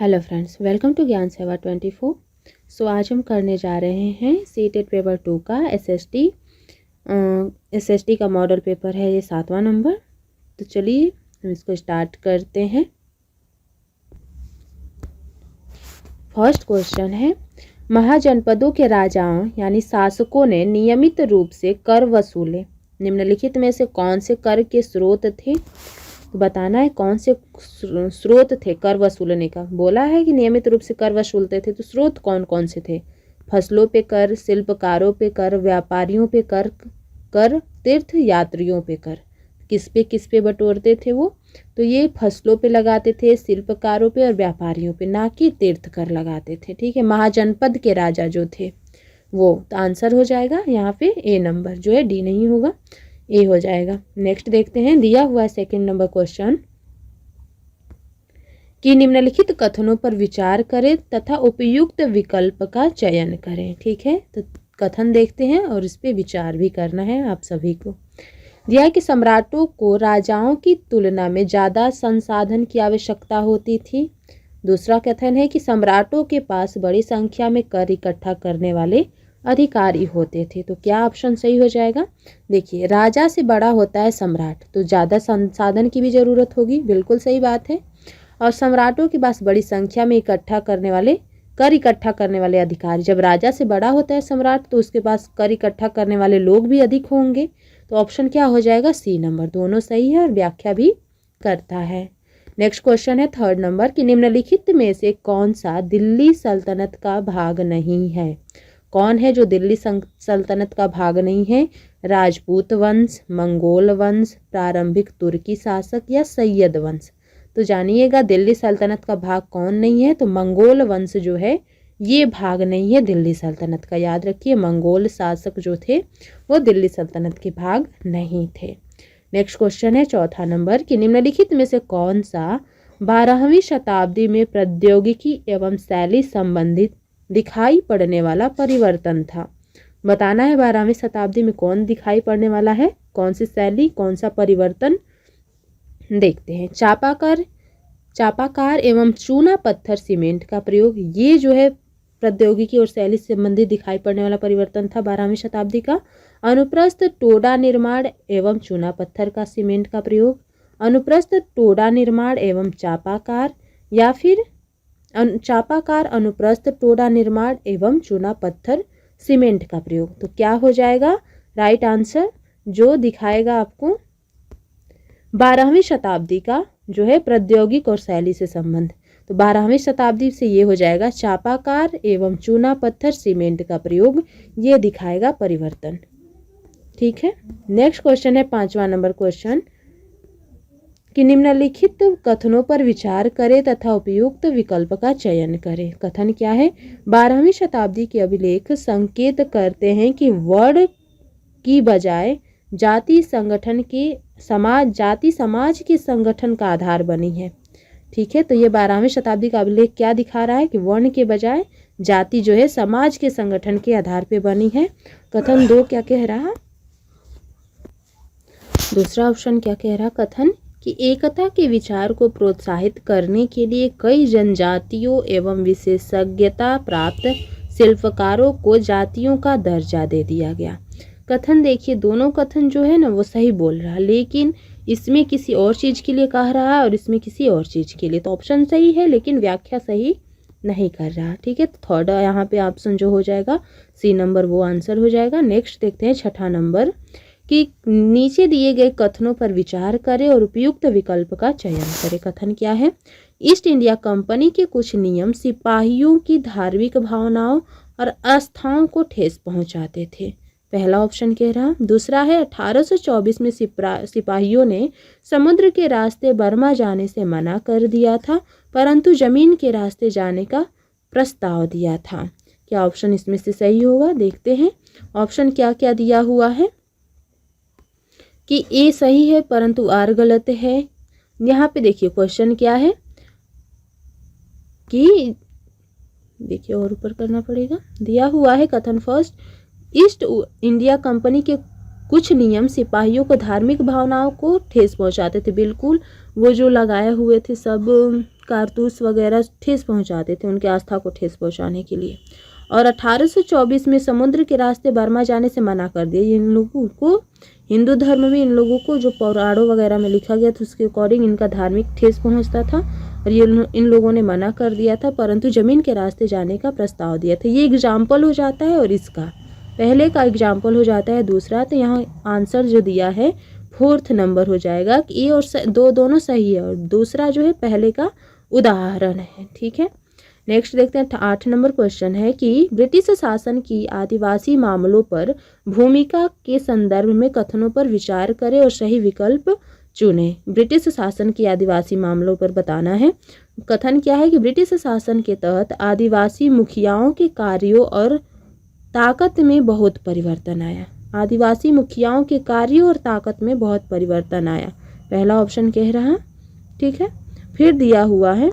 Hello friends, welcome to ज्ञान सेवा 24। आज हम करने जा रहे हैं सीटेट पेपर 2 का एसएसटी का मॉडल पेपर है, ये 7वां नंबर। तो चलिए हम इसको स्टार्ट करते हैं। फर्स्ट क्वेश्चन है, महाजनपदों के राजाओं यानी शासकों ने नियमित रूप से कर वसूले। निम्नलिखित में से कौन से कर के स्रोत थे? तो बताना है कौन से स्रोत थे कर वसूलने का। बोला है कि नियमित रूप से कर वसूलते थे, तो स्रोत कौन कौन से थे? फसलों पे कर, शिल्पकारों पे कर, व्यापारियों पे कर, तीर्थ यात्रियों पे कर। किस पे बटोरते थे वो? तो ये फसलों पे लगाते थे, शिल्पकारों पे और व्यापारियों पे, ना कि तीर्थ कर लगाते थे। ठीक है, महाजनपद के राजा जो थे वो। तो आंसर हो जाएगा यहाँ पे ए नंबर, जो है डी नहीं होगा, ए हो जाएगा। नेक्स्ट देखते हैं, दिया हुआ सेकंड नंबर क्वेश्चन कि निम्नलिखित कथनों पर विचार करें तथा उपयुक्त विकल्प का चयन करें। ठीक है, तो कथन देखते हैं और इस पे विचार भी करना है आप सभी को। दिया है कि सम्राटों को राजाओं की तुलना में ज़्यादा संसाधन की आवश्यकता होती थी। दूसरा कथन है कि सम्राटों के पास बड़ी संख्या में कर इकट्ठा करने वाले अधिकारी होते थे। तो क्या ऑप्शन सही हो जाएगा? देखिए, राजा से बड़ा होता है सम्राट, तो ज़्यादा संसाधन की भी ज़रूरत होगी, बिल्कुल सही बात है। और सम्राटों के पास बड़ी संख्या में कर इकट्ठा करने वाले अधिकारी, जब राजा से बड़ा होता है सम्राट तो उसके पास कर इकट्ठा करने वाले लोग भी अधिक होंगे। तो ऑप्शन क्या हो जाएगा? सी नंबर, दोनों सही है और व्याख्या भी करता है। नेक्स्ट क्वेश्चन है थर्ड नंबर कि निम्नलिखित में से कौन सा दिल्ली सल्तनत का भाग नहीं है? कौन है जो दिल्ली सल्तनत का भाग नहीं है? राजपूत वंश, मंगोल वंश, प्रारंभिक तुर्की शासक या सैयद वंश। तो जानिएगा दिल्ली सल्तनत का भाग कौन नहीं है? तो मंगोल वंश जो है ये भाग नहीं है दिल्ली सल्तनत का। याद रखिए, मंगोल शासक जो थे वो दिल्ली सल्तनत के भाग नहीं थे। नेक्स्ट क्वेश्चन है चौथा नंबर कि निम्नलिखित में से कौन सा 12वीं शताब्दी में प्रौद्योगिकी एवं शैली संबंधित दिखाई पड़ने वाला परिवर्तन था? बताना है 12वीं शताब्दी में कौन दिखाई पड़ने वाला है, कौन सी शैली, कौन सा परिवर्तन। देखते हैं, चापाकार एवं चूना पत्थर सीमेंट का प्रयोग, ये जो है प्रौद्योगिकी और शैली से संबंधित दिखाई पड़ने वाला परिवर्तन था 12वीं शताब्दी का। अनुप्रस्थ टोडा निर्माण एवं चूना पत्थर का सीमेंट का प्रयोग, अनुप्रस्थ टोडा निर्माण एवं चापाकार, या फिर चापाकार अनुप्रस्थ टोडा निर्माण एवं चूना पत्थर सीमेंट का प्रयोग। तो क्या हो जाएगा राइट आंसर, जो दिखाएगा आपको 12वीं शताब्दी का जो है प्रौद्योगिक और शैली से संबंध। तो 12वीं शताब्दी से ये हो जाएगा चापाकार एवं चूना पत्थर सीमेंट का प्रयोग, ये दिखाएगा परिवर्तन। ठीक है, नेक्स्ट क्वेश्चन है 5वां नंबर क्वेश्चन कि निम्नलिखित कथनों पर विचार करें तथा उपयुक्त विकल्प का चयन करें। कथन क्या है? 12वीं शताब्दी के अभिलेख संकेत करते हैं कि वर्ण की बजाय जाति समाज के संगठन का आधार बनी है। ठीक है, तो ये 12वीं शताब्दी का अभिलेख क्या दिखा रहा है कि वर्ण के बजाय जाति जो है समाज के संगठन के आधार पे बनी है। कथन 2 क्या कह रहा? दूसरा ऑप्शन क्या कह रहा? कथन कि एकता के विचार को प्रोत्साहित करने के लिए कई जनजातियों एवं विशेषज्ञता प्राप्त शिल्पकारों को जातियों का दर्जा दे दिया गया। कथन देखिए, दोनों कथन जो है ना वो सही बोल रहा है, लेकिन इसमें किसी और चीज़ के लिए कह रहा है और इसमें किसी और चीज़ के लिए। तो ऑप्शन सही है लेकिन व्याख्या सही नहीं कर रहा। ठीक है, तो थर्ड यहाँ पे ऑप्शन जो हो जाएगा सी नंबर, वो आंसर हो जाएगा। नेक्स्ट देखते हैं छठा नंबर कि नीचे दिए गए कथनों पर विचार करें और उपयुक्त विकल्प का चयन करें। कथन क्या है? ईस्ट इंडिया कंपनी के कुछ नियम सिपाहियों की धार्मिक भावनाओं और आस्थाओं को ठेस पहुंचाते थे। पहला ऑप्शन कह रहा। दूसरा है 1824 में सिपाहियों ने समुद्र के रास्ते बर्मा जाने से मना कर दिया था, परंतु जमीन के रास्ते जाने का प्रस्ताव दिया था। क्या ऑप्शन इसमें से सही होगा? देखते हैं ऑप्शन क्या क्या दिया हुआ है कि ए सही है परंतु आर गलत है। यहाँ पे देखिए क्वेश्चन क्या है कि देखिए और ऊपर करना पड़ेगा, दिया हुआ है कथन फर्स्ट, ईस्ट इंडिया कंपनी के कुछ नियम सिपाहियों को धार्मिक भावनाओं को ठेस पहुंचाते थे। बिल्कुल वो जो लगाए हुए थे सब कारतूस वगैरह ठेस पहुंचाते थे, उनके आस्था को ठेस पहुंचाने के लिए। और 1824 में समुद्र के रास्ते बर्मा जाने से मना कर दिया। इन लोगों को हिंदू धर्म में इन लोगों को जो पुराणों वगैरह में लिखा गया था उसके अकॉर्डिंग इनका धार्मिक ठेस पहुंचता था और ये इन लोगों ने मना कर दिया था, परंतु जमीन के रास्ते जाने का प्रस्ताव दिया था। ये एग्जाम्पल हो जाता है और इसका पहले का एग्जाम्पल हो जाता है दूसरा। तो यहाँ आंसर जो दिया है 4th नंबर हो जाएगा कि ए और दोनों सही है और दूसरा जो है पहले का उदाहरण है। ठीक है, नेक्स्ट देखते हैं 8 नंबर क्वेश्चन है कि ब्रिटिश शासन की आदिवासी मामलों पर भूमिका के संदर्भ में कथनों पर विचार करें और सही विकल्प चुने। ब्रिटिश शासन की आदिवासी मामलों पर बताना है। कथन क्या है कि ब्रिटिश शासन के तहत आदिवासी मुखियाओं के कार्यों और ताकत में बहुत परिवर्तन आया। आदिवासी मुखियाओं के कार्यों और ताकत में बहुत परिवर्तन आया, पहला ऑप्शन कह रहा। ठीक है, फिर दिया हुआ है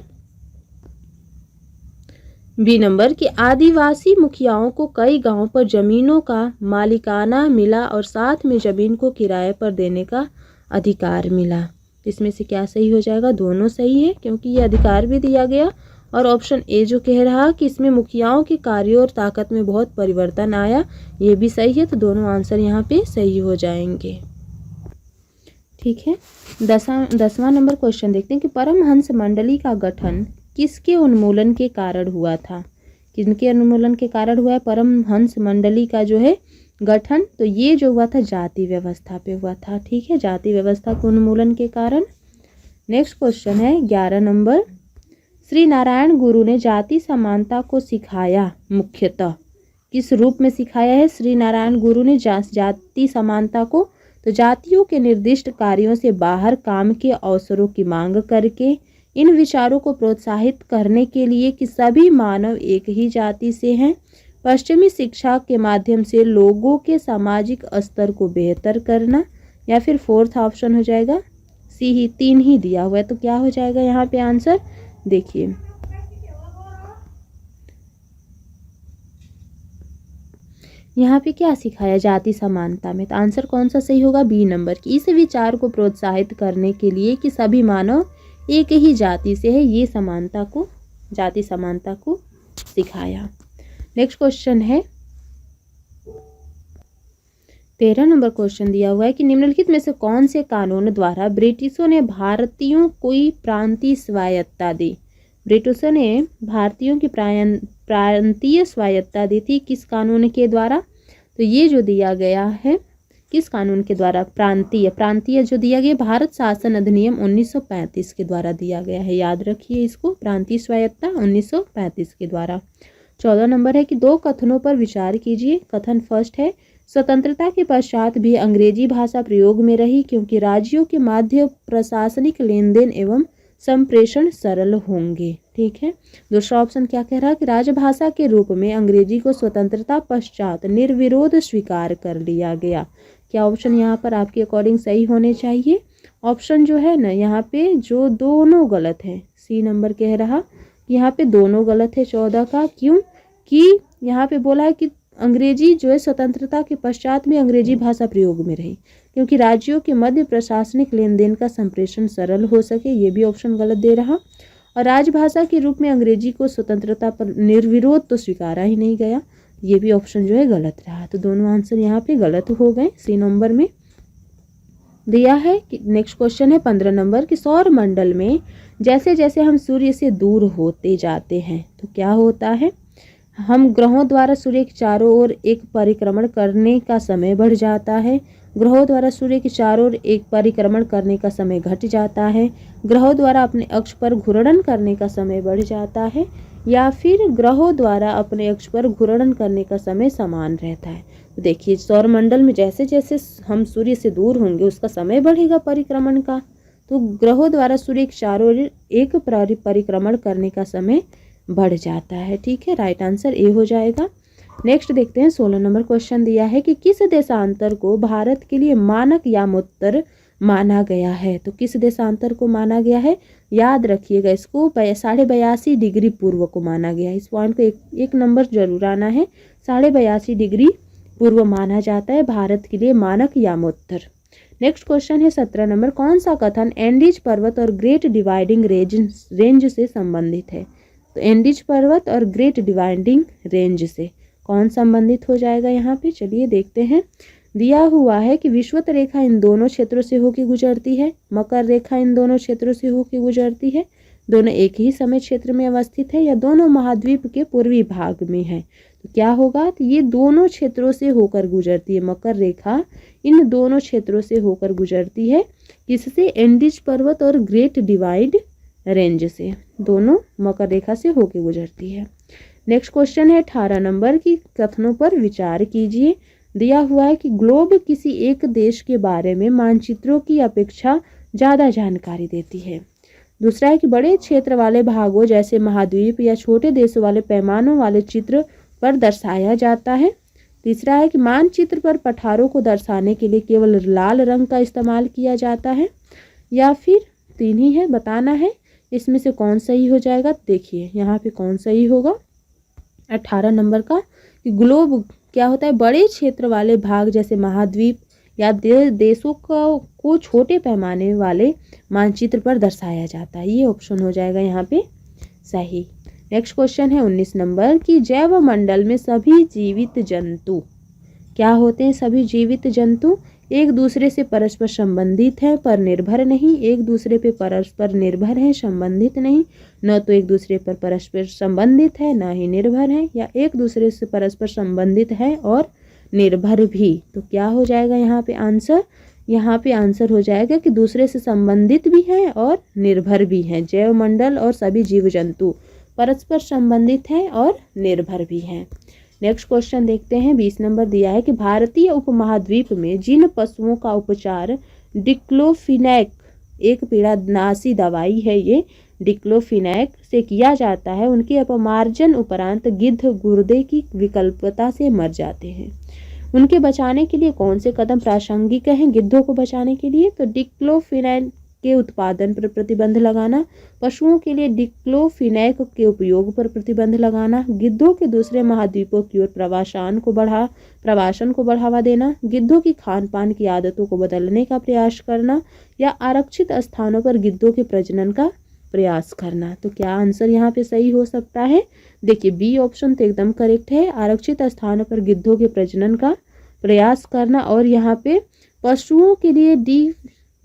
बी नंबर कि आदिवासी मुखियाओं को कई गांवों पर जमीनों का मालिकाना मिला और साथ में जमीन को किराए पर देने का अधिकार मिला। इसमें से क्या सही हो जाएगा? दोनों सही है क्योंकि ये अधिकार भी दिया गया और ऑप्शन ए जो कह रहा कि इसमें मुखियाओं के कार्यों और ताकत में बहुत परिवर्तन आया, ये भी सही है। तो दोनों आंसर यहाँ पे सही हो जाएंगे। ठीक है, 10वां नंबर क्वेश्चन देखते हैं कि परमहंस मंडली का गठन किसके उन्मूलन के कारण हुआ था? किनके उन्मूलन के कारण हुआ है परमहंस मंडली का जो है गठन? तो ये जो हुआ था जाति व्यवस्था पे हुआ था। ठीक है, जाति व्यवस्था के उन्मूलन के कारण। नेक्स्ट क्वेश्चन है 11 नंबर, श्री नारायण गुरु ने जाति समानता को सिखाया, मुख्यतः किस रूप में सिखाया है श्री नारायण गुरु ने जाति समानता को? तो जातियों के निर्दिष्ट कार्यों से बाहर काम के अवसरों की मांग करके, इन विचारों को प्रोत्साहित करने के लिए कि सभी मानव एक ही जाति से हैं, पश्चिमी शिक्षा के माध्यम से लोगों के सामाजिक स्तर को बेहतर करना, या फिर 4th ऑप्शन हो जाएगा सी ही। 3 ही दिया हुआ है तो क्या हो जाएगा यहाँ पे आंसर? देखिए यहाँ पे क्या सिखाया जाति समानता में, तो आंसर कौन सा सही होगा? बी नंबर की इस विचार को प्रोत्साहित करने के लिए कि सभी मानव एक ही जाति से है, ये समानता को, जाति समानता को सिखाया। नेक्स्ट क्वेश्चन है 13 नंबर क्वेश्चन दिया हुआ है कि निम्नलिखित में से कौन से कानून द्वारा ब्रिटिशों ने भारतीयों को प्रांतीय स्वायत्ता दी? ब्रिटिशों ने भारतीयों की प्रांतीय स्वायत्ता दी थी, किस कानून के द्वारा? तो ये जो दिया गया है किस कानून के द्वारा? प्रांतीय जो दिया गया भारत शासन अधिनियम 1935 के द्वारा दिया गया है, याद रखिए इसको, प्रांतीय स्वायत्ता 1935 के द्वारा। 14 नंबर है कि 2 कथनों पर विचार कीजिए। कथन फर्स्ट है, स्वतंत्रता के पश्चात भी अंग्रेजी भाषा प्रयोग में रही क्योंकि राज्यों के माध्य प्रशासनिक लेन देन एवं संप्रेषण सरल होंगे। ठीक है, दूसरा ऑप्शन क्या कह रहा है कि राजभाषा के रूप में अंग्रेजी को स्वतंत्रता पश्चात निर्विरोध स्वीकार कर लिया गया। क्या ऑप्शन यहाँ पर आपके अकॉर्डिंग सही होने चाहिए? ऑप्शन जो है ना यहाँ पे जो दोनों गलत है, सी नंबर कह रहा यहाँ पे दोनों गलत है 14 का। क्यों? कि यहाँ पे बोला है कि अंग्रेजी जो है स्वतंत्रता के पश्चात में अंग्रेजी भाषा प्रयोग में रही क्योंकि राज्यों के मध्य प्रशासनिक लेन देन का संप्रेषण सरल हो सके, ये भी ऑप्शन गलत दे रहा। और राजभाषा के रूप में अंग्रेजी को स्वतंत्रता पर निर्विरोध तो स्वीकारा ही नहीं गया, ये भी ऑप्शन जो है गलत रहा। तो दोनों आंसर यहाँ पे गलत हो गए। सी नंबर में दिया है कि नेक्स्ट क्वेश्चन है 15 नंबर कि सौर मंडल में जैसे जैसे हम सूर्य से दूर होते जाते हैं तो क्या होता है? हम ग्रहों द्वारा सूर्य के चारों ओर एक परिक्रमण करने का समय बढ़ जाता है, ग्रहों द्वारा सूर्य के चारों ओर एक परिक्रमण करने का समय घट जाता है, ग्रहों द्वारा अपने अक्ष पर घूर्णन करने का समय बढ़ जाता है, या फिर ग्रहों द्वारा अपने अक्ष पर घूर्णन करने का समय समान रहता है। तो देखिए सौरमंडल में जैसे जैसे हम सूर्य से दूर होंगे उसका समय बढ़ेगा परिक्रमण का, तो ग्रहों द्वारा सूर्य के चारों ओर एक परिक्रमण करने का समय बढ़ जाता है। ठीक है, राइट आंसर ए हो जाएगा। नेक्स्ट देखते हैं 16 नंबर क्वेश्चन दिया है कि किस देशांतर को भारत के लिए मानक यामोत्तर माना गया है? तो किस देशांतर को माना गया है? याद रखिएगा इसको, 82.5 डिग्री पूर्व को माना गया है। इस पॉइंट को एक नंबर जरूर आना है। 82.5 डिग्री पूर्व माना जाता है भारत के लिए मानक यामोत्तर। नेक्स्ट क्वेश्चन है 17 नंबर, कौन सा कथन एंडीज पर्वत और ग्रेट डिवाइडिंग रेंज से संबंधित है? तो एंडीज पर्वत और ग्रेट डिवाइडिंग रेंज से कौन संबंधित हो जाएगा यहाँ पे? चलिए देखते हैं। दिया हुआ है कि विषुवत रेखा इन दोनों क्षेत्रों से होकर गुजरती है, मकर रेखा इन दोनों क्षेत्रों से होकर गुजरती है, दोनों एक ही समय क्षेत्र में अवस्थित है या दोनों महाद्वीप के पूर्वी भाग में है। तो क्या होगा? तो ये दोनों क्षेत्रों से होकर गुजरती है, मकर रेखा इन दोनों क्षेत्रों से होकर गुजरती है। किससे? एंडीज पर्वत और ग्रेट डिवाइड रेंज से, दोनों मकर रेखा से होकर गुजरती है। नेक्स्ट क्वेश्चन है 18 नंबर की, कथनों पर विचार कीजिए। दिया हुआ है कि ग्लोब किसी एक देश के बारे में मानचित्रों की अपेक्षा ज़्यादा जानकारी देती है। दूसरा है कि बड़े क्षेत्र वाले भागों जैसे महाद्वीप या छोटे देशों वाले पैमानों वाले चित्र पर दर्शाया जाता है। तीसरा है कि मानचित्र पर पठारों को दर्शाने के लिए केवल लाल रंग का इस्तेमाल किया जाता है। या फिर 3 ही है, बताना है इसमें से कौन सही हो जाएगा। देखिए यहाँ पे कौन सही होगा 18 नंबर का, कि ग्लोब क्या होता है? बड़े क्षेत्र वाले भाग जैसे महाद्वीप या देशों को छोटे पैमाने वाले मानचित्र पर दर्शाया जाता है। ये ऑप्शन हो जाएगा यहाँ पे सही। नेक्स्ट क्वेश्चन है 19 नंबर की, जैव मंडल में सभी जीवित जंतु क्या होते हैं? सभी जीवित जंतु एक दूसरे से परस्पर संबंधित हैं पर निर्भर नहीं, एक दूसरे पे परस्पर निर्भर हैं संबंधित नहीं, न तो एक दूसरे पर परस्पर संबंधित है ना ही निर्भर है, या एक दूसरे से परस्पर संबंधित है और निर्भर भी। तो क्या हो जाएगा यहाँ पे आंसर? यहाँ पे आंसर हो जाएगा कि दूसरे से संबंधित भी हैं और निर्भर भी हैं। जैव मंडल और सभी जीव जंतु परस्पर संबंधित हैं और निर्भर भी हैं। नेक्स्ट क्वेश्चन देखते हैं 20 नंबर दिया है कि भारतीय उपमहाद्वीप में जिन पशुओं का उपचार डिक्लोफिनैक, एक पीड़ानाशी दवाई है ये, डिक्लोफिनैक से किया जाता है, उनके अपमार्जन उपरांत गिद्ध गुर्दे की विकल्पता से मर जाते हैं। उनके बचाने के लिए कौन से कदम प्रासंगिक हैं गिद्धों को बचाने के लिए? तो डिक्लोफिनैक के उत्पादन पर प्रतिबंध लगाना, पशुओं के लिए डिक्लोफिनैक के उपयोग पर प्रतिबंध लगाना, गिद्धों के दूसरे महाद्वीपों की ओर प्रवासन को बढ़ावा देना, गिद्धों की खान पान की आदतों को बदलने का प्रयास करना, या आरक्षित स्थानों पर गिद्धों के प्रजनन का प्रयास करना। तो क्या आंसर यहाँ पे सही हो सकता है? देखिए बी ऑप्शन तो एकदम करेक्ट है, आरक्षित स्थानों पर गिद्धों के प्रजनन का प्रयास करना, और यहाँ पे पशुओं के लिए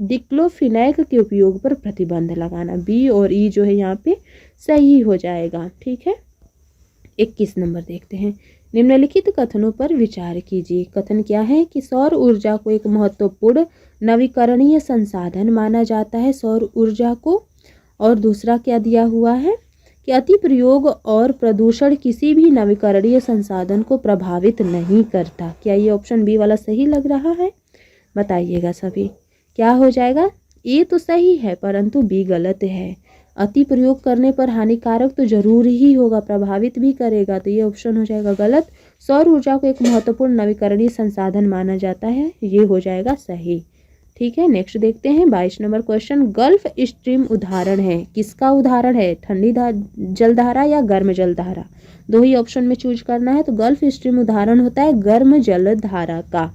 डिक्लोफिनैक के उपयोग पर प्रतिबंध लगाना। बी और ई जो है यहाँ पे सही हो जाएगा। ठीक है, 21 नंबर देखते हैं। निम्नलिखित कथनों पर विचार कीजिए। कथन क्या है कि सौर ऊर्जा को एक महत्वपूर्ण नवीकरणीय संसाधन माना जाता है, सौर ऊर्जा को। और दूसरा क्या दिया हुआ है कि अति प्रयोग और प्रदूषण किसी भी नवीकरणीय संसाधन को प्रभावित नहीं करता। क्या ये ऑप्शन बी वाला सही लग रहा है? बताइएगा सभी। क्या हो जाएगा? ए तो सही है परंतु बी गलत है। अति प्रयोग करने पर हानिकारक तो जरूर ही होगा, प्रभावित भी करेगा, तो ये ऑप्शन हो जाएगा गलत। सौर ऊर्जा को एक महत्वपूर्ण नवीकरणीय संसाधन माना जाता है, ये हो जाएगा सही। ठीक है, नेक्स्ट देखते हैं 22 नंबर क्वेश्चन। गल्फ स्ट्रीम उदाहरण है, किसका उदाहरण है? ठंडी जलधारा या गर्म जलधारा? दो ही ऑप्शन में चूज करना है। तो गल्फ स्ट्रीम उदाहरण होता है गर्म जलधारा का।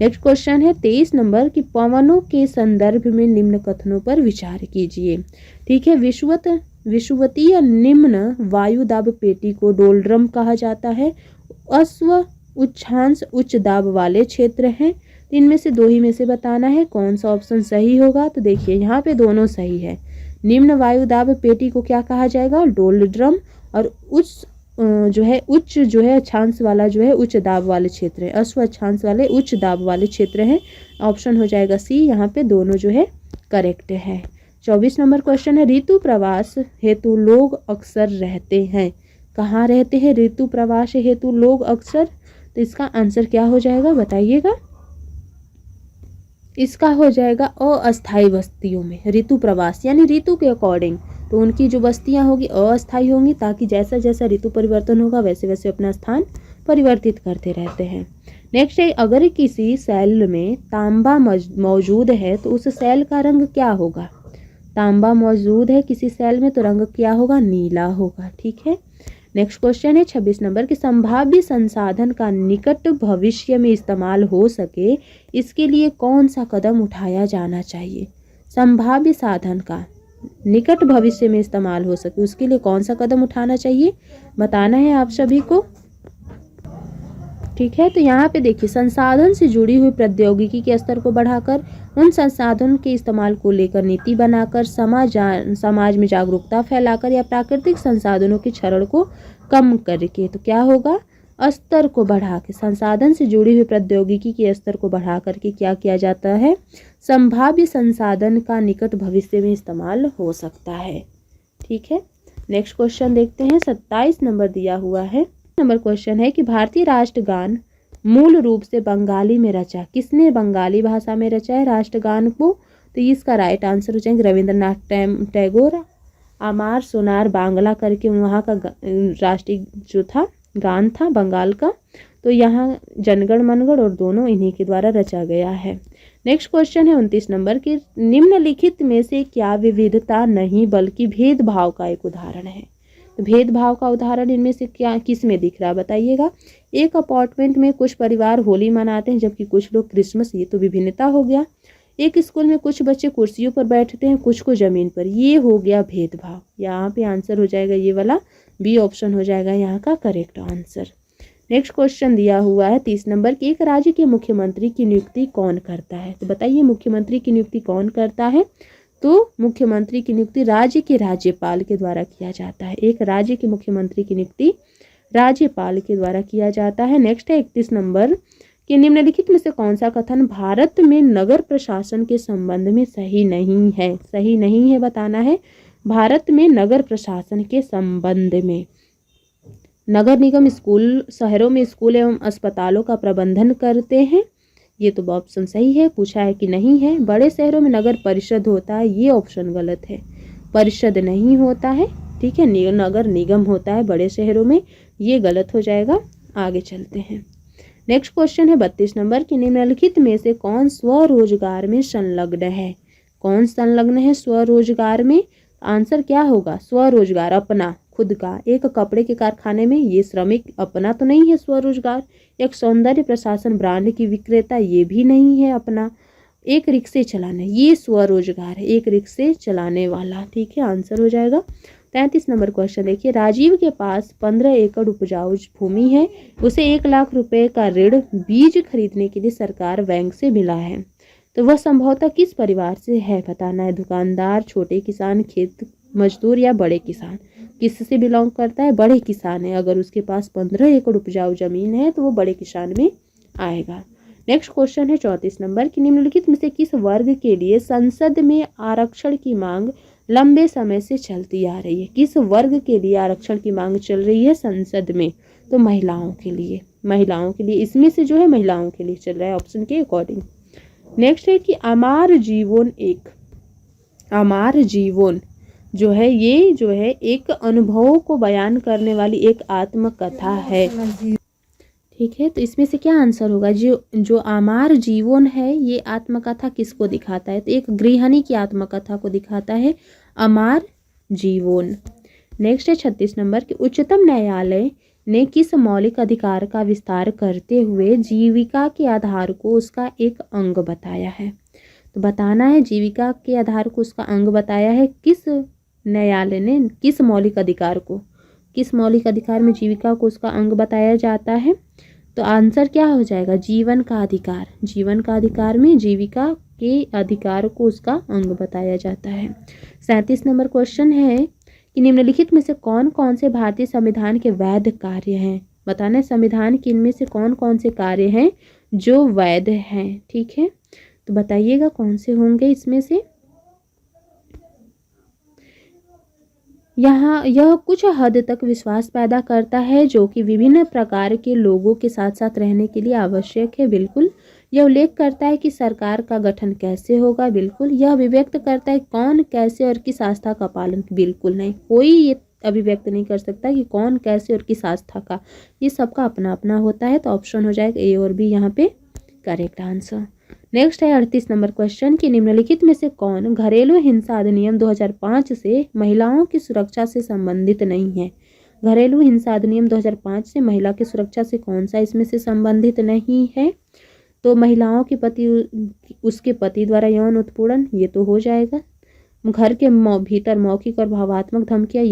नेक्स्ट क्वेश्चन है 23 नंबर की, पवनों के संदर्भ में निम्न कथनों पर विचार कीजिए। ठीक है, विषुवतीय निम्न वायु दाब पेटी को डोलड्रम कहा जाता है। अश्व उच्चांश उच्च दाब वाले क्षेत्र हैं। इनमें से दो ही में से बताना है कौन सा ऑप्शन सही होगा। तो देखिए यहाँ पे दोनों सही है। निम्न वायु दाब पेटी को क्या कहा जाएगा? डोलड्रम। और उच्च अक्षांश वाला जो है उच्च दाब वाले क्षेत्र है, अश्व अक्षांश वाले उच्च दाब वाले क्षेत्र हैं। ऑप्शन हो जाएगा सी, यहाँ पे दोनों जो है करेक्ट है। 24 नंबर क्वेश्चन है, ऋतु प्रवास हेतु लोग अक्सर रहते हैं। कहाँ रहते हैं ऋतु प्रवास हेतु लोग अक्सर? तो इसका आंसर क्या हो जाएगा बताइएगा? इसका हो जाएगा अस्थायी बस्तियों में। ऋतु प्रवास यानी ऋतु के अकॉर्डिंग, तो उनकी जो बस्तियां होगी अस्थायी होंगी, ताकि जैसा जैसा ऋतु परिवर्तन होगा वैसे वैसे अपना स्थान परिवर्तित करते रहते हैं। नेक्स्ट है, अगर किसी सेल में तांबा मौजूद है तो उस सेल का रंग क्या होगा? तांबा मौजूद है किसी सेल में तो रंग क्या होगा? नीला होगा। ठीक है, नेक्स्ट क्वेश्चन है 26 नंबर कि संभाव्य संसाधन का निकट भविष्य में इस्तेमाल हो सके इसके लिए कौन सा कदम उठाया जाना चाहिए। संभाव्य साधन का निकट भविष्य में इस्तेमाल हो सके उसके लिए कौन सा कदम उठाना चाहिए बताना है आप सभी को। ठीक है, तो यहाँ पे देखिए संसाधन से जुड़ी हुई प्रौद्योगिकी के स्तर को बढ़ाकर उन संसाधन के इस्तेमाल को लेकर नीति बनाकर समाज में जागरूकता फैलाकर या प्राकृतिक संसाधनों के क्षरण को कम करके, तो क्या होगा, स्तर को बढ़ा के संसाधन से जुड़ी हुई प्रौद्योगिकी के स्तर को बढ़ा करके क्या किया जाता है, संभाव्य संसाधन का निकट भविष्य में इस्तेमाल हो सकता है। ठीक है, नेक्स्ट क्वेश्चन देखते हैं 27 नंबर दिया हुआ है। नंबर क्वेश्चन है कि भारतीय राष्ट्रगान मूल रूप से बंगाली में रचा, किसने बंगाली भाषा में रचा है राष्ट्रगान को, तो इसका राइट आंसर हो जाएंगे रविंद्रनाथ टैगोर। आमार सोनार बांग्ला करके वहाँ का राष्ट्रीय जो था गान था बंगाल का, तो यहाँ जनगण मनगढ़ और दोनों इन्हीं के द्वारा रचा गया है। नेक्स्ट क्वेश्चन है 29 नंबर की निम्नलिखित में से क्या विविधता नहीं बल्कि भेदभाव का एक उदाहरण है। तो भेदभाव का उदाहरण इनमें से क्या किस में दिख रहा है बताइएगा। एक अपार्टमेंट में कुछ परिवार होली मनाते हैं जबकि कुछ लोग क्रिसमस, ये तो विभिन्नता हो गया। एक स्कूल में कुछ बच्चे कुर्सियों पर बैठते हैं कुछ को जमीन पर, ये हो गया भेदभाव। यहाँ पे आंसर हो जाएगा ये वाला बी ऑप्शन हो जाएगा यहाँ का करेक्ट आंसर। नेक्स्ट क्वेश्चन दिया हुआ है 30 नंबर की एक राज्य के मुख्यमंत्री की नियुक्ति कौन करता है। तो बताइए मुख्यमंत्री की नियुक्ति कौन करता है, तो मुख्यमंत्री की नियुक्ति राज्य के राज्यपाल के द्वारा किया जाता है। एक राज्य के मुख्यमंत्री की नियुक्ति राज्यपाल के द्वारा किया जाता है। नेक्स्ट है 31 नंबर कि निम्नलिखित में से कौन सा कथन भारत में नगर प्रशासन के संबंध में सही नहीं है। सही नहीं है बताना है। भारत में नगर प्रशासन के संबंध में नगर निगम स्कूल शहरों में स्कूल एवं अस्पतालों का प्रबंधन करते हैं, ये तो ऑप्शन सही है। पूछा है कि नहीं है। बड़े शहरों में नगर परिषद होता है, ये ऑप्शन गलत है, परिषद नहीं होता है। ठीक है, नगर निगम होता है बड़े शहरों में, ये गलत हो जाएगा। आगे चलते हैं। नेक्स्ट क्वेश्चन है 32 नंबर कि निम्नलिखित में से कौन स्वरोजगार में संलग्न है। कौन संलग्न है स्वरोजगार में, आंसर क्या होगा, स्वरोजगार अपना खुद का। एक कपड़े के कारखाने में ये श्रमिक अपना तो नहीं है स्वरोजगार। एक सौंदर्य प्रशासन ब्रांड की विक्रेता, ये भी नहीं है अपना। एक रिक्शे चलाना, ये स्वरोजगार है, एक रिक्शे चलाने वाला। ठीक है, आंसर हो जाएगा 33 नंबर क्वेश्चन देखिए। राजीव के पास 15 एकड़ उपजाऊ भूमि है, उसे 1 लाख रुपए का ऋण बीज खरीदने के लिए सरकार बैंक से मिला है, तो वह संभवतः किस परिवार से है बताना है। दुकानदार, छोटे किसान, खेत मजदूर या बड़े किसान, किससे बिलोंग करता है, बड़े किसान है। अगर उसके पास 15 एकड़ उपजाऊ जमीन है तो वो बड़े किसान में आएगा। नेक्स्ट क्वेश्चन है 34 नंबर कि निम्नलिखित में से किस वर्ग के लिए संसद में आरक्षण की मांग लंबे समय से चलती आ रही है। किस वर्ग के लिए आरक्षण की मांग चल रही है संसद में, तो महिलाओं के लिए। महिलाओं के लिए, इसमें से जो है महिलाओं के लिए चल रहा है ऑप्शन के अकॉर्डिंग। नेक्स्ट है कि अमार जीवन अमार जीवन जो है ये जो है एक अनुभवों को बयान करने वाली एक आत्मकथा है। ठीक है, तो इसमें से क्या आंसर होगा, जो अमार जीवन है ये आत्मकथा किसको दिखाता है, तो एक गृहिणी की आत्मकथा को दिखाता है अमार जीवन। नेक्स्ट है 36 नंबर कि उच्चतम न्यायालय ने किस मौलिक अधिकार का विस्तार करते हुए जीविका के आधार को उसका एक अंग बताया है। तो बताना है जीविका के आधार को उसका अंग बताया है किस न्यायालय ने, किस मौलिक अधिकार को, किस मौलिक अधिकार में जीविका को उसका अंग बताया जाता है। तो आंसर क्या हो जाएगा, जीवन का अधिकार। जीवन का अधिकार में जीविका के अधिकार को उसका अंग बताया जाता है। 37 नंबर क्वेश्चन है कि निम्नलिखित में से कौन कौन से भारतीय संविधान के वैध कार्य हैं। बताना है संविधान के इनमें से कौन कौन से कार्य हैं जो वैध हैं। ठीक है, तो बताइएगा कौन से होंगे इसमें से। यह कुछ हद तक विश्वास पैदा करता है जो कि विभिन्न प्रकार के लोगों के साथ साथ रहने के लिए आवश्यक है। बिल्कुल। यह उल्लेख करता है कि सरकार का गठन कैसे होगा। बिल्कुल। यह अभिव्यक्त करता है कौन कैसे और किस आस्था का पालन। बिल्कुल नहीं, कोई ये अभिव्यक्त नहीं कर सकता कि कौन कैसे और किस आस्था का, ये सबका अपना अपना होता है। तो ऑप्शन हो जाएगा ए और बी यहाँ पे करेक्ट आंसर। नेक्स्ट है 38 नंबर क्वेश्चन कि निम्नलिखित में से कौन घरेलू हिंसा अधिनियम 2005 से महिलाओं की सुरक्षा से संबंधित नहीं है। घरेलू हिंसा अधिनियम 2005 से महिला की सुरक्षा से कौन सा इसमें से संबंधित नहीं है? तो महिलाओं के पति उसके पति द्वारा यौन उत्पीड़न, ये तो हो जाएगा। घर के भीतर मौखिक और भावात्मक धमकियाँ,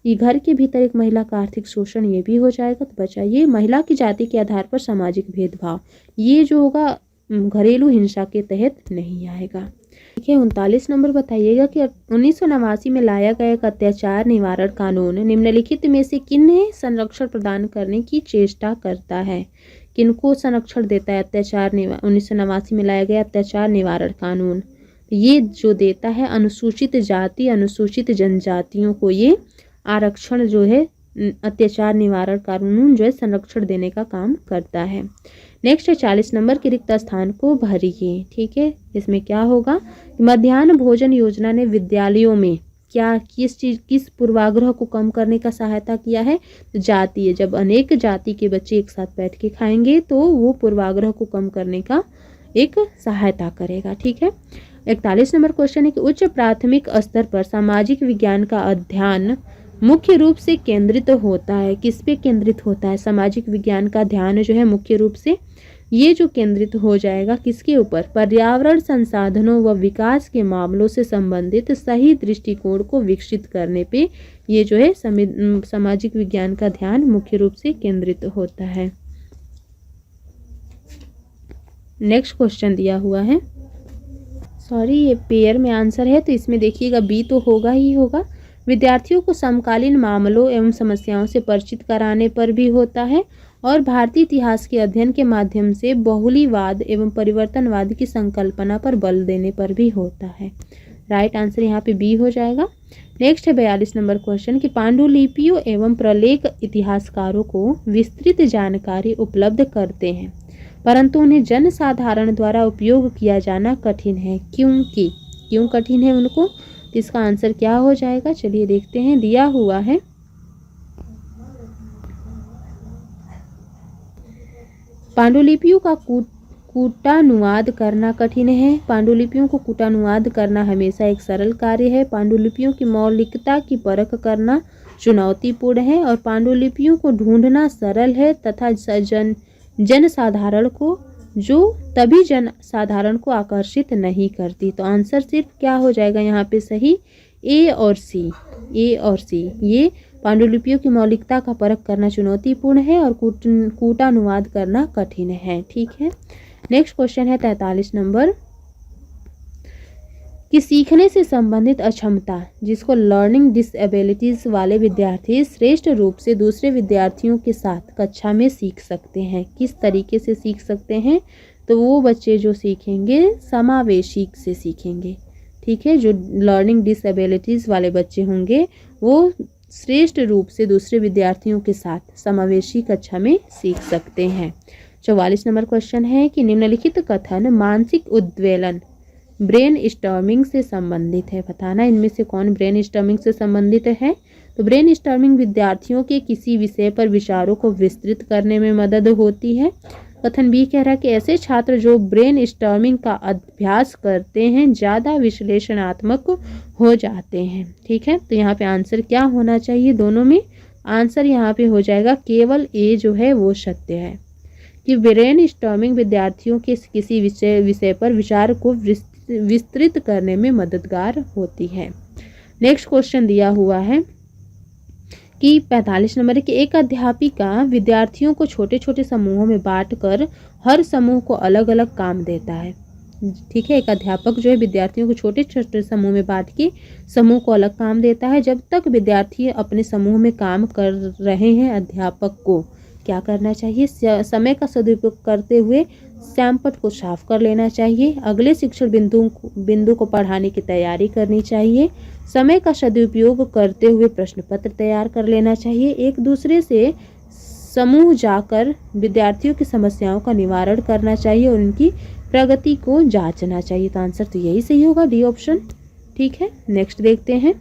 ये घर के भीतर एक महिला का आर्थिक शोषण, ये भी हो जाएगा। तो बचा ये महिला की जाति के आधार पर सामाजिक भेदभाव, ये जो होगा घरेलू हिंसा के तहत नहीं आएगा। ठीक है, 39 नंबर बताइएगा कि 1989 में लाया गया एक अत्याचार निवारण कानून निम्नलिखित में से किन्हें संरक्षण प्रदान करने की चेष्टा करता है? किनको संरक्षण देता है अत्याचार 1989 में लाया गया अत्याचार निवारण कानून? ये जो देता है अनुसूचित जाति अनुसूचित जनजातियों को ये आरक्षण जो है अत्याचार निवारण कानून जो है संरक्षण देने का काम करता है। नेक्स्ट है 40 नंबर के रिक्त स्थान को भरिए। ठीक है, इसमें क्या होगा? मध्याह्न भोजन योजना ने विद्यालयों में क्या किस पूर्वाग्रह को कम करने का सहायता किया है? तो जातीय, जब अनेक जाति के बच्चे एक साथ बैठ के खाएंगे तो वो पूर्वाग्रह को कम करने का एक सहायता करेगा। ठीक है, 41 नंबर क्वेश्चन है कि उच्च प्राथमिक स्तर पर सामाजिक विज्ञान का अध्ययन मुख्य रूप से केंद्रित होता है, किस पे केंद्रित होता है? सामाजिक विज्ञान का ध्यान जो है मुख्य रूप से ये जो केंद्रित हो जाएगा किसके ऊपर? पर्यावरण संसाधनों व विकास के मामलों से संबंधित सही दृष्टिकोण को विकसित करने पे ये जो है सामाजिक विज्ञान का ध्यान मुख्य रूप से केंद्रित होता है। नेक्स्ट क्वेश्चन दिया हुआ है, सॉरी ये पेयर में आंसर है तो इसमें देखिएगा बी तो होगा ही होगा। विद्यार्थियों को समकालीन मामलों एवं समस्याओं से परिचित कराने पर भी होता है और भारतीय इतिहास के अध्ययन के माध्यम से बहुलीवाद एवं परिवर्तनवाद की संकल्पना पर बल देने पर भी होता है। राइट आंसर यहाँ पे बी हो जाएगा। नेक्स्ट है 42 नंबर क्वेश्चन कि पांडुलिपियों एवं प्रलेख इतिहासकारों को विस्तृत जानकारी उपलब्ध करते हैं परंतु उन्हें जनसाधारण द्वारा उपयोग किया जाना कठिन है, क्यों कठिन है उनको? इसका आंसर क्या हो जाएगा? चलिए देखते हैं, दिया हुआ है पांडुलिपियों का कूटानुवाद करना कठिन है। पांडुलिपियों को कूटानुवाद करना हमेशा एक सरल कार्य है। पांडुलिपियों की मौलिकता की परख करना चुनौतीपूर्ण है और पांडुलिपियों को ढूंढना सरल है तथा जनसाधारण को जनसाधारण को आकर्षित नहीं करती। तो आंसर सिर्फ क्या हो जाएगा यहाँ पे सही? ए और सी। ये पांडुलिपियों की मौलिकता का परख करना चुनौतीपूर्ण है और कूटानुवाद करना कठिन है। ठीक है, नेक्स्ट क्वेश्चन है 43 नंबर कि सीखने से संबंधित अक्षमता जिसको लर्निंग डिसेबिलिटीज वाले विद्यार्थी श्रेष्ठ रूप से दूसरे विद्यार्थियों के साथ कक्षा में सीख सकते हैं। किस तरीके से सीख सकते हैं? तो वो बच्चे जो सीखेंगे समावेशी से सीखेंगे। ठीक है, जो लर्निंग डिसेबिलिटीज वाले बच्चे होंगे वो श्रेष्ठ रूप से दूसरे विद्यार्थियों के साथ समावेशी कक्षा में सीख सकते हैं। 44 नंबर क्वेश्चन है कि निम्नलिखित कथन मानसिक उद्वेलन ब्रेन स्टॉर्मिंग से संबंधित है। बताना इनमें से कौन ब्रेन स्टॉर्मिंग से संबंधित है? तो ब्रेन स्टॉर्मिंग विद्यार्थियों के किसी विषय पर विचारों को विस्तृत करने में मदद होती है। कथन बी कह रहा है कि ऐसे छात्र जो ब्रेन स्टॉर्मिंग का अभ्यास करते हैं ज़्यादा विश्लेषणात्मक हो जाते हैं। ठीक है, तो यहाँ पे आंसर क्या होना चाहिए? दोनों में आंसर यहाँ पे हो जाएगा केवल ए जो है वो सत्य है कि ब्रेन स्टॉर्मिंग विद्यार्थियों के किसी विषय पर विचार को विस्तृत करने में मददगार होती है। नेक्स्ट क्वेश्चन दिया हुआ है कि 45 नंबर के एक अध्यापिका विद्यार्थियों को छोटे छोटे समूहों में बांटकर हर समूह को अलग अलग काम देता है। ठीक है, एक अध्यापक जो है विद्यार्थियों को छोटे छोटे समूह में बांट के समूह को अलग काम देता है। जब तक विद्यार्थी अपने समूह में काम कर रहे हैं अध्यापक को क्या करना चाहिए? समय का सदुपयोग करते हुए सैमपट को साफ कर लेना चाहिए। अगले शिक्षण बिंदु को पढ़ाने की तैयारी करनी चाहिए। समय का सदुपयोग करते हुए प्रश्न पत्र तैयार कर लेना चाहिए। एक दूसरे से समूह जाकर विद्यार्थियों की समस्याओं का निवारण करना चाहिए और उनकी प्रगति को जांचना चाहिए। तो आंसर तो यही सही होगा, डी ऑप्शन। ठीक है, नेक्स्ट देखते हैं।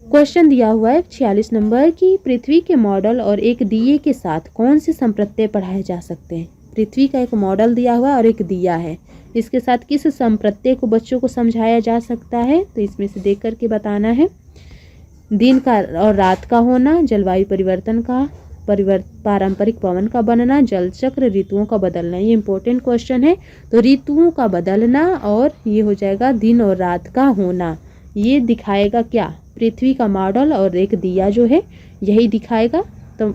क्वेश्चन दिया हुआ है 46 नंबर की पृथ्वी के मॉडल और एक दिए के साथ कौन से संप्रत्यय पढ़ाए जा सकते हैं? पृथ्वी का एक मॉडल दिया हुआ और एक दिया है, इसके साथ किस संप्रत्यय को बच्चों को समझाया जा सकता है? तो इसमें से देख करके बताना है। दिन का और रात का होना, जलवायु परिवर्तन का पारंपरिक पवन का बनना, जल चक्र, ऋतुओं का बदलना। ये इंपॉर्टेंट क्वेश्चन है। तो ऋतुओं का बदलना और ये हो जाएगा दिन और रात का होना। ये दिखाएगा क्या? पृथ्वी का मॉडल और एक दिया जो है यही दिखाएगा। तो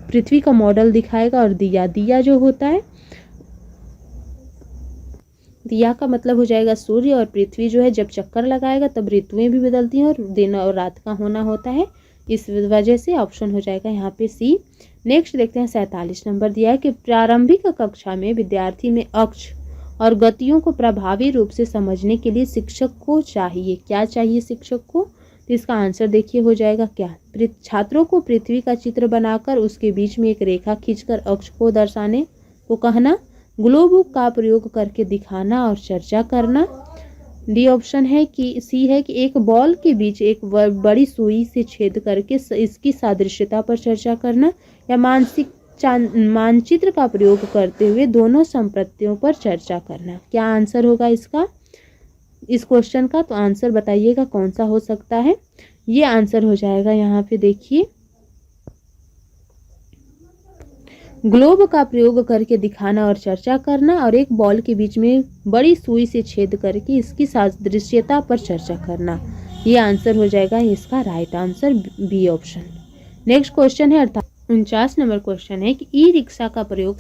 पृथ्वी का मॉडल दिखाएगा और दिया जो होता है, दिया का मतलब हो जाएगा सूर्य, और पृथ्वी जो है जब चक्कर लगाएगा तब ऋतुएं भी बदलती हैं और दिन और रात का होना होता है। इस वजह से ऑप्शन हो जाएगा यहाँ पे सी। नेक्स्ट देखते हैं 47 नंबर दिया है कि प्रारंभिक कक्षा में विद्यार्थी में अक्ष और गतियों को प्रभावी रूप से समझने के लिए शिक्षक को चाहिए। क्या चाहिए शिक्षक को? तो इसका आंसर देखिए हो जाएगा क्या? छात्रों को पृथ्वी का चित्र बनाकर उसके बीच में एक रेखा खींचकर अक्ष को दर्शाने को कहना, ग्लोब का प्रयोग करके दिखाना और चर्चा करना। डी ऑप्शन है कि सी है कि एक बॉल के बीच एक बड़ी सुई से छेद करके इसकी सादृश्यता पर चर्चा करना, या मानचित्र का प्रयोग करते हुए दोनों संपत्तियों पर चर्चा करना। क्या आंसर होगा इसका, इस क्वेश्चन का? तो आंसर बताइएगा कौन सा हो सकता है। ये आंसर हो जाएगा यहाँ पे देखिए, ग्लोब का प्रयोग करके दिखाना और चर्चा करना, और एक बॉल के बीच में बड़ी सुई से छेद करके इसकी सादृश्यता पर चर्चा करना। ये आंसर हो जाएगा इसका right answer B option. Next question है 49 नंबर क्वेश्चन है कि ई रिक्शा का प्रयोग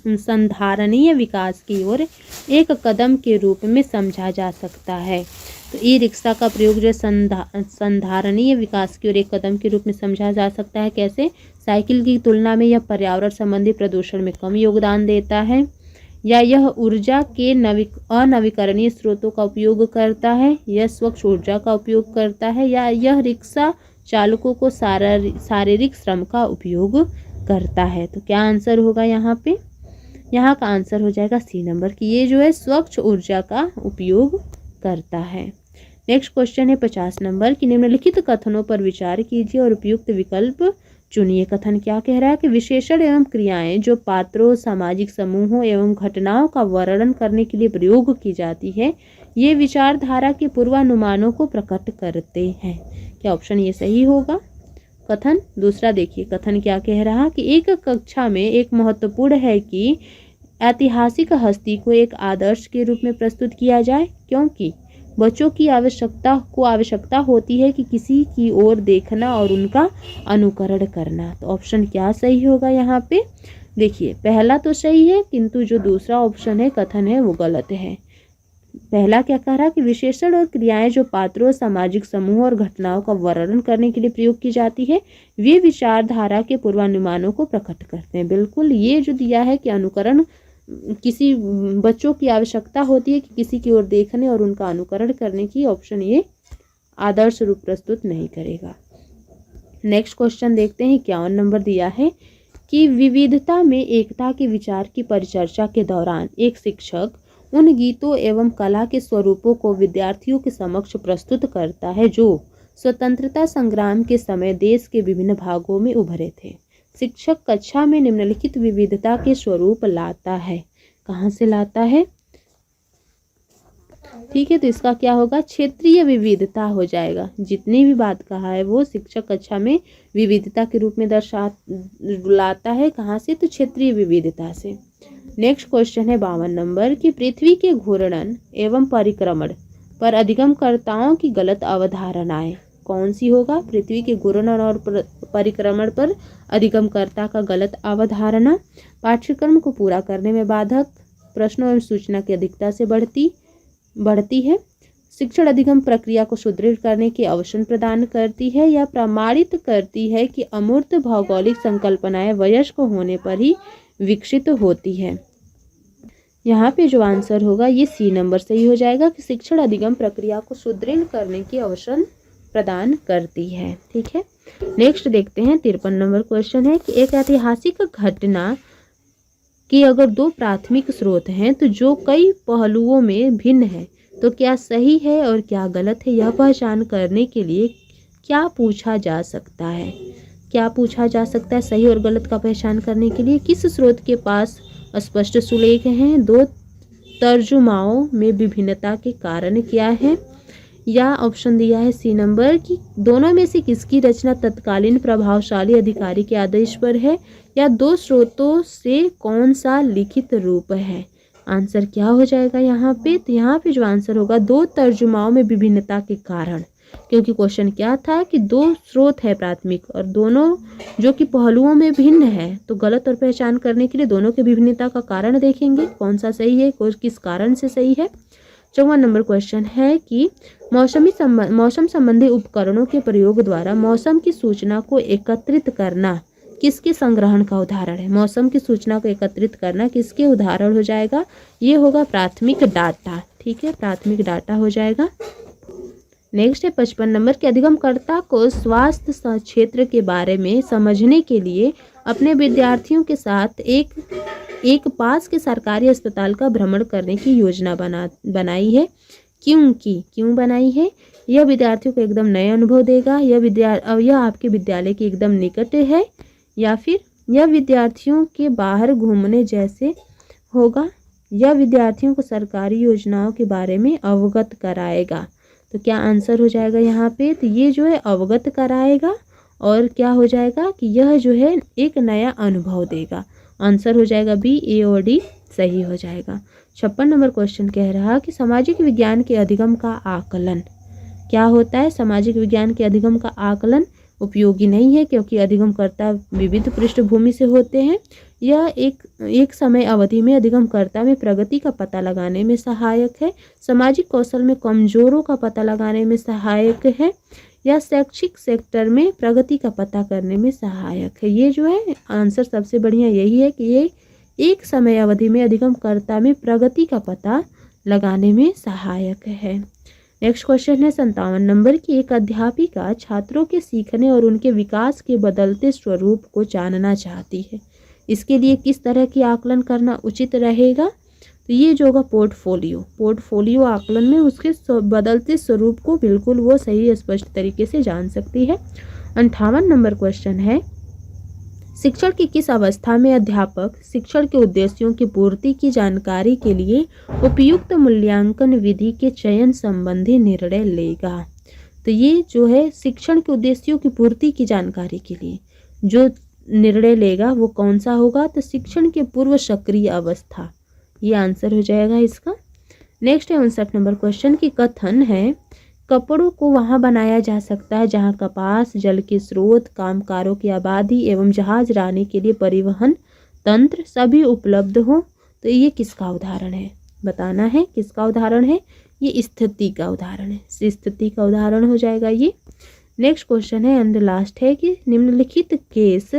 संधारणीय विकास की ओर एक कदम के रूप में समझा जा सकता है। तो ई रिक्शा का प्रयोग जो संधारणीय विकास की ओर एक कदम के रूप में समझा जा सकता है। कैसे? साइकिल की तुलना में यह पर्यावरण संबंधी प्रदूषण में कम योगदान देता है, या यह ऊर्जा के अनवीकरणीय स्रोतों का उपयोग करता है, यह स्वच्छ ऊर्जा का उपयोग करता है, या यह रिक्शा चालकों को शारीरिक श्रम का उपयोग करता है। तो क्या आंसर होगा यहाँ पे? यहाँ का आंसर हो जाएगा सी नंबर की ये जो है स्वच्छ ऊर्जा का उपयोग करता है। नेक्स्ट क्वेश्चन है 50 नंबर की निम्नलिखित कथनों पर विचार कीजिए और उपयुक्त विकल्प चुनिए। कथन क्या कह रहा है कि विशेषण एवं क्रियाएं जो पात्रों, सामाजिक समूहों एवं घटनाओं का वर्णन करने के लिए प्रयोग की जाती है, ये विचारधारा के पूर्वानुमानों को प्रकट करते हैं। क्या ऑप्शन ये सही होगा? कथन दूसरा देखिए, कथन क्या कह रहा कि एक कक्षा में एक महत्वपूर्ण है कि ऐतिहासिक हस्ती को एक आदर्श के रूप में प्रस्तुत किया जाए, क्योंकि बच्चों की आवश्यकता होती है कि किसी की ओर देखना और उनका अनुकरण करना। तो ऑप्शन क्या सही होगा यहाँ पे? देखिए पहला तो सही है, किंतु जो दूसरा ऑप्शन है कथन है वो गलत है। पहला क्या कह रहा कि विशेषण और क्रियाएं जो पात्रों, सामाजिक समूह और घटनाओं का वर्णन करने के लिए प्रयोग की जाती है, वे विचारधारा के पूर्वानुमानों को प्रकट करते हैं। बिल्कुल ये जो दिया है कि अनुकरण, किसी बच्चों की आवश्यकता होती है कि किसी की ओर देखने और उनका अनुकरण करने की, ऑप्शन ये आदर्श रूप प्रस्तुत नहीं करेगा। नेक्स्ट क्वेश्चन देखते हैं 51 नंबर दिया है कि विविधता में एकता के विचार की परिचर्चा के दौरान एक शिक्षक उन गीतों एवं कला के स्वरूपों को विद्यार्थियों के समक्ष प्रस्तुत करता है जो स्वतंत्रता संग्राम के समय देश के विभिन्न भागों में उभरे थे। शिक्षक कक्षा में निम्नलिखित विविधता के स्वरूप लाता है। कहाँ से लाता है? ठीक है, तो इसका क्या होगा? क्षेत्रीय विविधता हो जाएगा। जितनी भी बात कहा है वो शिक्षक कक्षा में विविधता के रूप में लाता है। कहाँ से? तो क्षेत्रीय विविधता से। नेक्स्ट क्वेश्चन है 52 नंबर कि पृथ्वी के घूर्णन एवं परिक्रमण पर अधिगमकर्ताओं की गलत अवधारणाएं कौन सी होगा? पृथ्वी के घूर्णन और परिक्रमण पर अधिगमकर्ता का गलत अवधारणा पाठ्यक्रम को पूरा करने में बाधक, प्रश्नों एवं सूचना की अधिकता से बढ़ती है, शिक्षण अधिगम प्रक्रिया को सुदृढ़ करने के अवसर प्रदान करती है, या प्रमाणित करती है कि अमूर्त भौगोलिक संकल्पनाएं वयस्क होने पर ही विकसित होती है। यहाँ पे जो आंसर होगा ये सी नंबर सही हो जाएगा कि शिक्षण अधिगम प्रक्रिया को सुदृढ़ करने के अवसर प्रदान करती है। ठीक है, नेक्स्ट देखते हैं 53 नंबर क्वेश्चन है कि एक ऐतिहासिक घटना के अगर दो प्राथमिक स्रोत हैं तो जो कई पहलुओं में भिन्न है तो क्या सही है और क्या गलत है, यह पहचान करने के लिए क्या पूछा जा सकता है? क्या पूछा जा सकता है सही और गलत का पहचान करने के लिए? किस स्रोत के पास स्पष्ट सुलेख हैं? दो तर्जुमाओं में विभिन्नता के कारण क्या है? या ऑप्शन दिया है सी नंबर कि दोनों में से किसकी रचना तत्कालीन प्रभावशाली अधिकारी के आदेश पर है, या दो स्रोतों से कौन सा लिखित रूप है। आंसर क्या हो जाएगा यहाँ पे, तो यहाँ पे जो आंसर होगा दो तर्जुमाओं में विभिन्नता के कारण, क्योंकि क्वेश्चन क्या था कि दो स्रोत है प्राथमिक और दोनों जो कि पहलुओं में भिन्न है, तो गलत और पहचान करने के लिए दोनों के विभिन्नता का कारण देखेंगे कौन सा सही है, किस कारण से सही है। 54 नंबर क्वेश्चन है कि मौसम संबंधी उपकरणों के प्रयोग द्वारा मौसम की सूचना को एकत्रित करना किसके संग्रहण का उदाहरण है। मौसम की सूचना को एकत्रित करना किसके उदाहरण हो जाएगा, ये होगा प्राथमिक डाटा। ठीक है, प्राथमिक डाटा हो जाएगा। नेक्स्ट है 55 नंबर के अधिगमकर्ता को स्वास्थ्य क्षेत्र के बारे में समझने के लिए अपने विद्यार्थियों के साथ एक पास के सरकारी अस्पताल का भ्रमण करने की योजना बनाई है। क्यों बनाई है, यह विद्यार्थियों को एकदम नया अनुभव देगा, यह आपके विद्यालय के एकदम निकट है, या फिर यह विद्यार्थियों के बाहर घूमने जैसे होगा, यह विद्यार्थियों को सरकारी योजनाओं के बारे में अवगत कराएगा। तो क्या आंसर हो जाएगा यहाँ पे, तो ये जो है अवगत कराएगा, और क्या हो जाएगा कि यह जो है एक नया अनुभव देगा। आंसर हो जाएगा बी, ए और डी सही हो जाएगा। 56 नंबर क्वेश्चन कह रहा कि सामाजिक विज्ञान के अधिगम का आकलन क्या होता है। सामाजिक विज्ञान के अधिगम का आकलन उपयोगी नहीं है, क्योंकि अधिगमकर्ता विविध पृष्ठभूमि से होते हैं। यह एक समय अवधि में अधिगमकर्ता में प्रगति का पता लगाने में सहायक है, सामाजिक कौशल में कमजोरों का पता लगाने में सहायक है, या शैक्षिक सेक्टर में प्रगति का पता करने में सहायक है। ये जो है आंसर सबसे बढ़िया यही है कि ये एक समय अवधि में अधिगमकर्ता में प्रगति का पता लगाने में सहायक है। नेक्स्ट क्वेश्चन है 57 नंबर की एक अध्यापिका छात्रों के सीखने और उनके विकास के बदलते स्वरूप को जानना चाहती है। इसके लिए किस तरह की आकलन करना उचित रहेगा, तो ये जो होगा पोर्टफोलियो आकलन में उसके बदलते स्वरूप को बिल्कुल वो सही स्पष्ट तरीके से जान सकती है। 58 नंबर क्वेश्चन है शिक्षण की किस अवस्था में अध्यापक शिक्षण के उद्देश्यों की पूर्ति की जानकारी के लिए उपयुक्त मूल्यांकन विधि के चयन संबंधी निर्णय लेगा। तो ये जो है शिक्षण के उद्देश्यों की पूर्ति की जानकारी के लिए जो निर्णय लेगा वो कौन सा होगा, तो शिक्षण के पूर्व सक्रिय अवस्था, ये आंसर हो जाएगा इसका। नेक्स्ट है 59 नंबर क्वेश्चन की कथन है कपड़ों को वहां बनाया जा सकता है जहां कपास, जल के स्रोत, कामगारों की आबादी एवं जहाज रानी के लिए परिवहन तंत्र सभी उपलब्ध हो। तो ये किसका उदाहरण है, बताना है किसका उदाहरण है, ये स्थिति का उदाहरण है, स्थिति का उदाहरण हो जाएगा ये। नेक्स्ट क्वेश्चन है एंड लास्ट है कि निम्नलिखित केस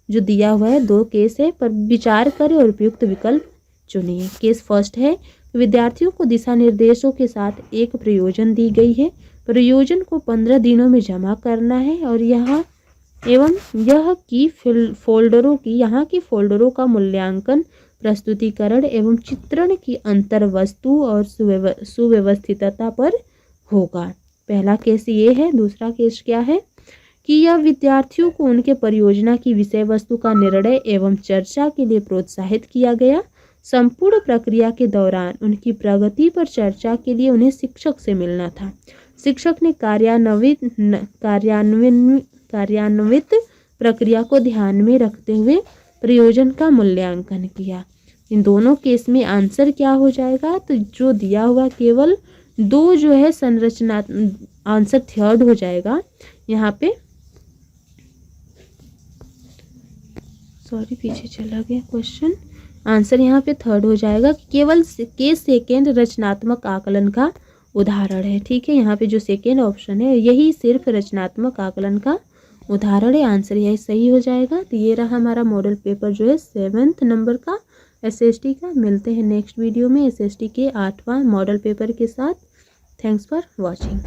जो दिया हुआ है 2 केस है पर विचार करें और उपयुक्त विकल्प चुनिए। केस फर्स्ट है विद्यार्थियों को दिशा निर्देशों के साथ एक प्रयोजन दी गई है, प्रयोजन को 15 दिनों में जमा करना है और यहाँ की फोल्डरों का मूल्यांकन प्रस्तुतिकरण एवं चित्रण की अंतर्वस्तु और सुव्यवस्थितता पर होगा। पहला केस ये है। दूसरा केस क्या है कि यह विद्यार्थियों को उनके परियोजना की विषय वस्तु का निर्णय एवं चर्चा के लिए प्रोत्साहित किया गया। संपूर्ण प्रक्रिया के दौरान उनकी प्रगति पर चर्चा के लिए उन्हें शिक्षक से मिलना था। शिक्षक ने कार्यान्वित प्रक्रिया को ध्यान में रखते हुए प्रयोजन का मूल्यांकन किया। इन दोनों केस में आंसर क्या हो जाएगा, तो जो दिया हुआ केवल 2 जो है संरचनात्मक, आंसर थर्ड हो जाएगा यहाँ पे। पीछे चला गया क्वेश्चन। आंसर यहाँ पे थर्ड हो जाएगा कि केवल केस सेकेंड रचनात्मक आकलन का उदाहरण है। ठीक है, यहाँ पे जो सेकेंड ऑप्शन है यही सिर्फ रचनात्मक आकलन का उदाहरण है। आंसर यही सही हो जाएगा। तो ये रहा हमारा मॉडल पेपर जो है 7th नंबर का SST का। मिलते हैं नेक्स्ट वीडियो में SST के 8वां मॉडल पेपर के साथ। Thanks for watching.